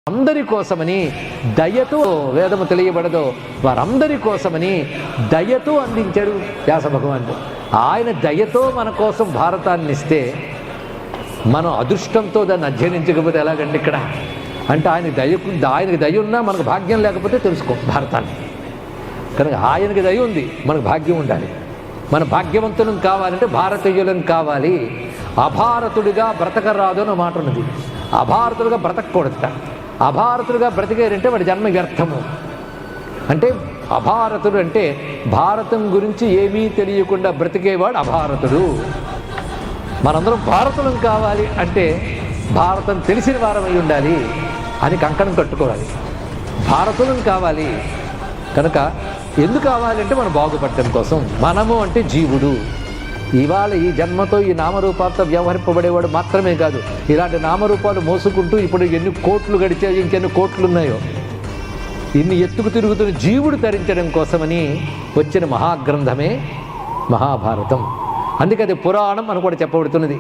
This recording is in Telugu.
అందరి కోసమని దయతో వేదము తెలియబడదో వారందరి కోసమని దయతో అందించాడు వ్యాస భగవానుడు. ఆయన దయతో మన కోసం భారతాన్ని ఇస్తే మనం అదృష్టంతో దాన్ని అధ్యయనించకపోతే ఎలాగండి ఇక్కడ అంటే ఆయనకి దయ ఉన్నా మనకు భాగ్యం లేకపోతే తెలుసుకో భారతాన్ని. కనుక ఆయనకి దయ ఉంది, మనకు భాగ్యం ఉండాలి. మన భాగ్యవంతులం కావాలంటే భారతీయులం కావాలి. అభారతుడిగా బ్రతకరాదు అని మాట ఉన్నది. అభారతుడిగా బ్రతకూడదట. అభారతుడిగా బ్రతికారంటే వాడి జన్మ వ్యర్థము. అంటే అభారతుడు అంటే భారతం గురించి ఏమీ తెలియకుండా బ్రతికేవాడు అభారతుడు. మనందరం భారతులం కావాలి అంటే భారతం తెలిసిన వారమై ఉండాలి అని కంకణం కట్టుకోవాలి. భారతులం కావాలి. కనుక ఎందుకు కావాలంటే మనం బాగుపడటం కోసం. మనము అంటే జీవుడు. ఇవాళ ఈ జన్మతో ఈ నామరూపాలతో వ్యవహరింపబడేవాడు మాత్రమే కాదు, ఇలాంటి నామరూపాలు మోసుకుంటూ ఇప్పుడు ఎన్ని కోట్లు గడిచాయో ఇంకెన్ని కోట్లు ఉన్నాయో ఇన్ని ఎత్తుకు తిరుగుతున్న జీవుడు తరించడం కోసమని వచ్చిన మహాగ్రంథమే మహాభారతం. అందుకే అది పురాణం అని కూడా చెప్పబడుతున్నది.